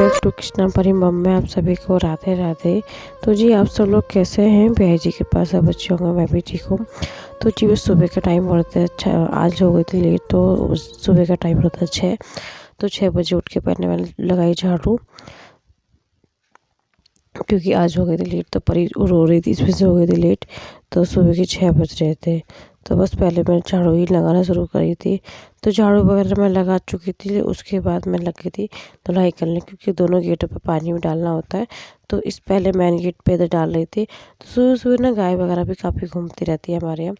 Back to Krishna परी मम में आप सभी को राधे राधे। तो जी आप सब लोग कैसे हैं? भैया जी के पास सब अच्छे होंगे, मैं भी ठीक हूँ। तो जी बस सुबह का टाइम होता है, अच्छा आज हो गई थी लेट, तो सुबह का टाइम होता है 6। तो 6 बजे उठ के पहले मैंने लगाई झाड़ू, क्योंकि आज हो गई थी लेट। तो परी रो रही थी, इसमें से हो गई थी लेट। तो सुबह के 6 बज रहे थे, तो बस पहले मैं झाड़ू ही लगाना शुरू करी थी। तो झाड़ू वगैरह मैं लगा चुकी थी, उसके बाद मैं लगी थी धुलाई करने, क्योंकि दोनों गेटों पे पानी भी डालना होता है। तो इस पहले मेन गेट पे इधर डाल रही थी। तो सुबह सुबह ना गाय वगैरह भी काफ़ी घूमती रहती है हमारे यहाँ।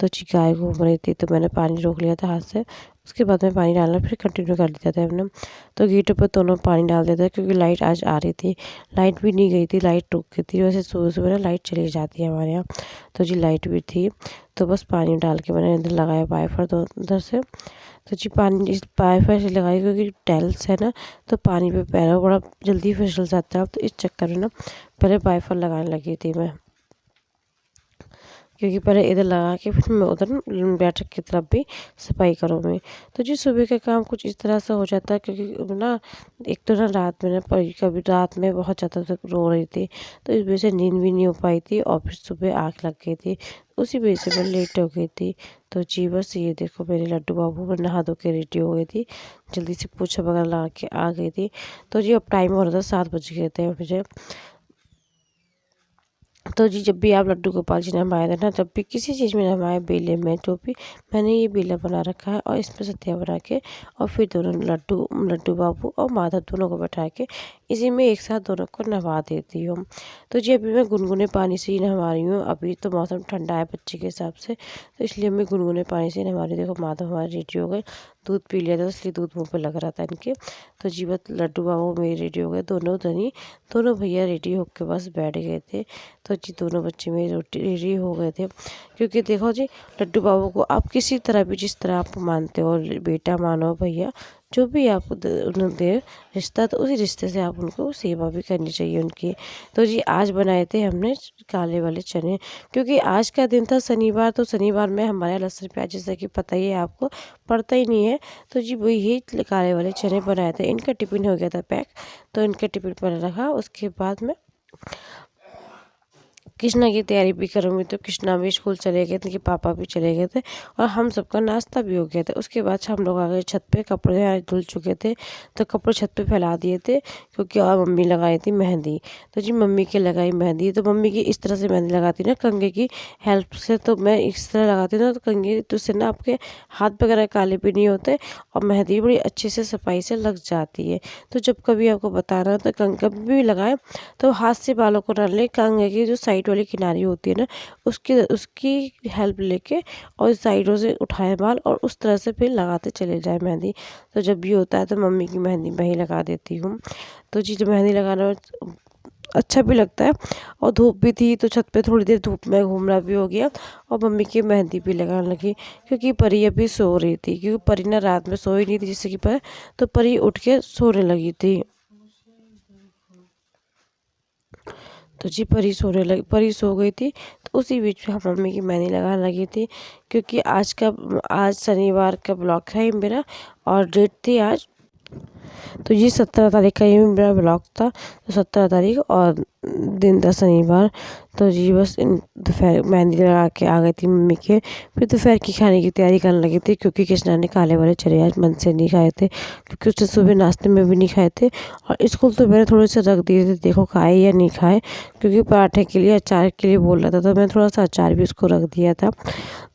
तो जी गाय घूम रही थी, तो मैंने पानी रोक लिया था हाथ से। उसके बाद में पानी डालना फिर कंटिन्यू कर दिया था हमने। तो गेटों पर दोनों पानी डाल देते हैं, क्योंकि लाइट आज आ रही थी। लाइट भी नहीं गई थी, लाइट रुक गई थी। वैसे सुबह सुबह ना लाइट चली जाती है हमारे यहाँ। तो जी लाइट भी थी, तो बस पानी डाल के मैंने इधर लगाया वाइफर दो उधर से। तो जी पानी इस वाइफर से लगाई, क्योंकि टाइल्स है ना, तो पानी पे पैर बड़ा जल्दी फिसल जाता है। तो इस चक्कर में ना पहले वाइफर लगाने लगी थी मैं, क्योंकि पहले इधर लगा के फिर मैं उधर बैठक की तरफ भी सफाई करूँगी। तो जी सुबह का काम कुछ इस तरह से हो जाता है, क्योंकि ना एक तो ना रात में ना कभी रात में बहुत ज़्यादा तक रो रही थी, तो इस वजह से नींद भी नहीं हो पाई थी, और फिर सुबह आँख लग गई थी, उसी वजह से मैं लेट हो गई थी। तो जी बस ये देखो मेरे लड्डू बाबू, मैं नहा धो के रेडी हो गई थी, जल्दी से पोछा वगैरह लगा के आ गई थी। तो जी अब टाइम हो रहा था 7 बज गए थे मुझे। तो जी जब भी आप लड्डू गोपाल जी नहमाए थे ना, जब भी किसी चीज़ में नहमाए, बेले में जो भी, मैंने ये बेला बना रखा है, और इसमें सत्या बना के, और फिर दोनों लड्डू बाबू और माधव दोनों को बैठा के इसी में एक साथ दोनों को नहवा देती हूँ। तो जी अभी मैं गुनगुने पानी से ही नहवा रही हूँ। अभी तो मौसम ठंडा है बच्चे के हिसाब से, तो इसलिए मैं गुनगुने पानी से ही नहवा रही हूँ। देखो माधव हमारे रेडी हो गए, दूध पी लिया था इसलिए दूध मुँह पे लग रहा था इनके। तो जी बस लड्डू बाबू मेरे रेडी हो गए, दोनों भैया रेडी होकर बस बैठ गए थे। तो जी दोनों बच्चे मेरे रेडी हो गए थे, क्योंकि देखो जी लड्डू बाबू को आप किसी तरह भी, जिस तरह आप मानते हो, बेटा मानो, भैया जो भी आप उन्हें दे रिश्ता, तो उसी रिश्ते से आप उनको सेवा भी करनी चाहिए उनकी। तो जी आज बनाए थे हमने काले वाले चने, क्योंकि आज का दिन था शनिवार। तो शनिवार में हमारे यहाँ लहसुन प्याज, जैसा कि पता ही है आपको, पड़ता ही नहीं है। तो जी वही काले वाले चने बनाए थे। इनका टिफिन हो गया था पैक, तो इनके टिफिन पर रखा। उसके बाद में कृष्णा की तैयारी भी करूँगी। तो कृष्णा भी स्कूल चले गए थे, उनके पापा भी चले गए थे, और हम सबका नाश्ता भी हो गया था। उसके बाद हम लोग आ गए छत पे, कपड़े आज धुल चुके थे, तो कपड़े छत पे फैला दिए थे, क्योंकि और मम्मी लगाई थी मेहंदी। तो जी मम्मी की लगाई मेहंदी, तो मम्मी की इस तरह से मेहंदी लगाती ना कंघे की हेल्प से, तो मैं इस तरह लगाती ना, तो कंघे तो उससे ना आपके हाथ वगैरह काले भी नहीं होते, और मेहंदी बड़ी अच्छे से सफाई से लग जाती है। तो जब कभी आपको बताना तो कभी भी लगाए तो हाथ से बालों को ना ले, कंघे की जो साइड वाली किनारी होती है ना, उसकी हेल्प लेके और साइडों से उठाए बाल, और उस तरह से फिर लगाते चले जाए मेहंदी। तो जब भी होता है तो मम्मी की मेहंदी मैं ही लगा देती हूँ। तो जी मेहंदी लगाना अच्छा भी लगता है, और धूप भी थी, तो छत पे थोड़ी देर धूप में घूमना भी हो गया, और मम्मी की मेहंदी भी लगाने लगी, क्योंकि परी अभी सो रही थी। क्योंकि परी ना रात में सोई नहीं थी, जिससे कि तो परी उठ के सोने लगी थी। तो जी परी सो गई थी, तो उसी बीच में हम मम्मी की मेहंदी लगाने लगी थी, क्योंकि आज शनिवार का ब्लॉग है मेरा, और डेट थी आज। तो ये 17 तारीख का ये मेरा ब्लॉग था। तो 17 तारीख और दिन था शनिवार। तो जी बस दोपहर मेहंदी लगा के आ गई थी मम्मी के। फिर दोपहर की खाने की तैयारी करने लगी थी, क्योंकि कृष्णा ने काले वाले चने आज मन से नहीं खाए थे, क्योंकि उसने सुबह नाश्ते में भी नहीं खाए थे, और स्कूल तो मैंने थोड़े से रख दिए थे, देखो खाए या नहीं खाए, क्योंकि पराठे के लिए अचार के लिए बोल रहा था, तो मैंने थोड़ा सा अचार भी उसको रख दिया था।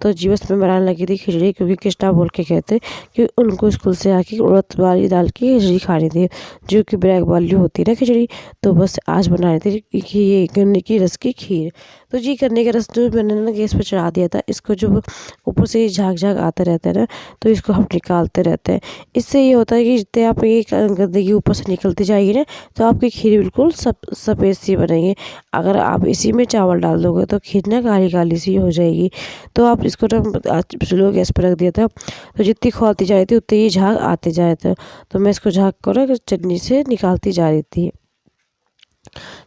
तो जी बस मैं बनाने लगी थी खिचड़ी, क्योंकि कृष्णा बोल के कहते कि उनको स्कूल से आके उड़द वाली दाल की खिचड़ी खानी थी, जो कि ब्लैक वाली होती है ना खिचड़ी। तो बस आज बनाई थी कि ये गन्ने की रस की खीर। तो जी गन्ने का रस जो मैंने ना गैस पे चढ़ा दिया था, इसको जो ऊपर से झाग झाग आते रहते हैं ना, तो इसको हम निकालते रहते हैं। इससे ये होता है कि जितने आप ये गंदगी ऊपर से निकलती जाएगी ना, तो आपकी खीर बिल्कुल सफ़ेद सी बनेगी। अगर आप इसी में चावल डाल दोगे तो खीर ना काली काली सी हो जाएगी। तो आप इसको ना स्लो गैस पर रख दिया था, तो जितनी खोलती जा रही थी उतनी ही झाग आते जा रहे थे। तो मैं इसको झाग को ना चटनी से निकालती जा रही थी।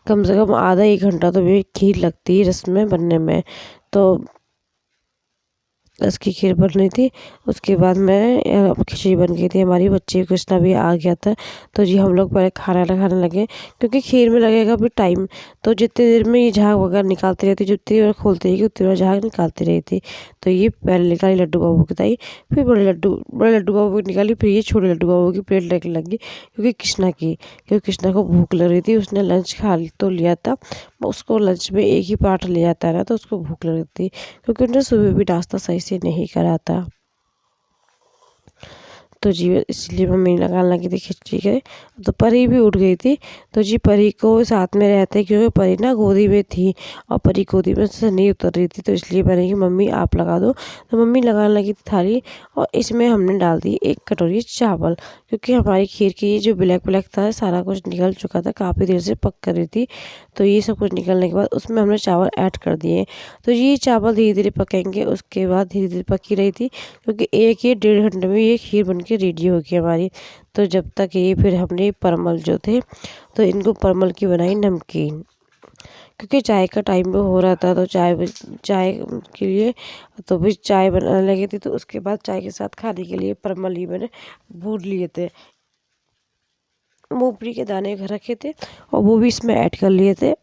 कम से कम आधा 1 घंटा तो मेरी खीर लगती है रस में बनने में। तो की खीर बन रही थी। उसके बाद मैं खिचड़ी बन गई थी हमारी, बच्चे कृष्णा भी आ गया था। तो जी हम लोग पहले खाना खाने लगे, क्योंकि खीर में लगेगा भी टाइम। तो जितनी देर में ये झाग वगैरह निकालती रहती, जितनी देर खोलती रहेगी उतनी देर झाग निकालती रही थी। तो ये पहले निकाली लड्डू बाबू की ताई, फिर बड़े लड्डू बाबू की निकाली, फिर ये छोटे लड्डू बाबू की प्लेट लगने लगी, क्योंकि कृष्णा को भूख लग रही थी। उसने लंच खा तो लिया था, उसको लंच में एक ही पराठा ले जाता है ना, तो उसको भूख लग रही थी, क्योंकि उसने सुबह भी नाश्ता सही से नहीं करा था। तो जी इसलिए मम्मी लगाने लगी थी खिचड़ी के। तो परी भी उठ गई थी। तो जी परी को साथ में रहते, क्योंकि परी ना गोदी में थी और परी गोदी में से नहीं उतर रही थी। तो इसलिए मैंने कि मम्मी आप लगा दो। तो मम्मी लगाने लगी थी थाली, और इसमें हमने डाल दी 1 कटोरी चावल, क्योंकि हमारी खीर की ये जो ब्लैक ब्लैक था सारा कुछ निकल चुका था, काफ़ी देर से पक कर रही थी। तो ये सब कुछ निकलने के बाद उसमें हमने चावल ऐड कर दिए। तो ये चावल धीरे धीरे पकेंगे, उसके बाद धीरे धीरे पकी रही थी, क्योंकि 1 घंटे में ये खीर बन के रेडी होगी हमारी। तो जब तक ये फिर हमने परमल जो थे, तो इनको परमल की बनाई नमकीन, क्योंकि चाय का टाइम भी हो रहा था। तो चाय के लिए तो भी चाय बनाने लगी थी। तो उसके बाद चाय के साथ खाने के लिए परमल ही मैंने भून लिए थे, मूंगफली के दाने घर रखे थे और वो भी इसमें ऐड कर लिए थे।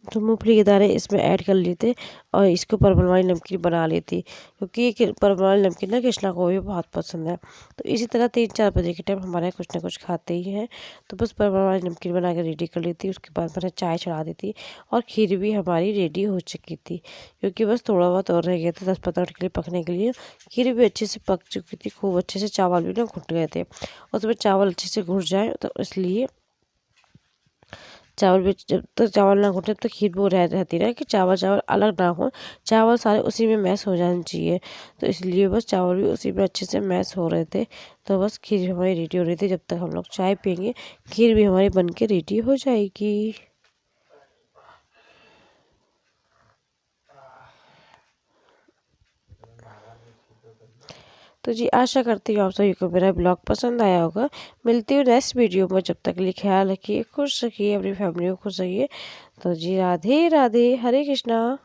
तो मूंगफली के दाने इसमें ऐड कर लिए थे और इसको परमल वाली नमकीन बना ली थी, क्योंकि ये परमल वाली नमकीन ना कृष्णा को भी बहुत पसंद है। तो इसी तरह 3-4 बजे के टाइम हमारे यहाँ कुछ ना कुछ खाते ही हैं। तो बस परमल वाली नमकीन बना के रेडी कर ली थी। उसके बाद मैंने चाय चढ़ा दी थी और खीर भी हमारी रेडी हो चुकी थी, क्योंकि बस थोड़ा बहुत और रह गया था 10-15 मिनट के लिए पकने के लिए। खीर भी अच्छे से पक चुकी थी, खूब अच्छे से चावल भी ना घुट गए थे। उसमें चावल अच्छे से घुट जाए, तो इसलिए चावल भी, जब तक चावल ना घुटे तब तक खीर वो रहती ना कि चावल चावल अलग ना हो, चावल सारे उसी में मैश हो जाने चाहिए। तो इसलिए बस चावल भी उसी में अच्छे से मैश हो रहे थे। तो बस खीर हमारी रेडी हो रही थी। जब तक हम लोग चाय पियेंगे, खीर भी हमारी बन के रेडी हो जाएगी। तो जी आशा करती हूँ आप सभी को मेरा ब्लॉग पसंद आया होगा। मिलती हूँ नेक्स्ट वीडियो में, जब तक के लिए ख्याल रखिए, खुश रखिए, अपनी फैमिली को खुश रखिए। तो जी राधे राधे, हरे कृष्णा।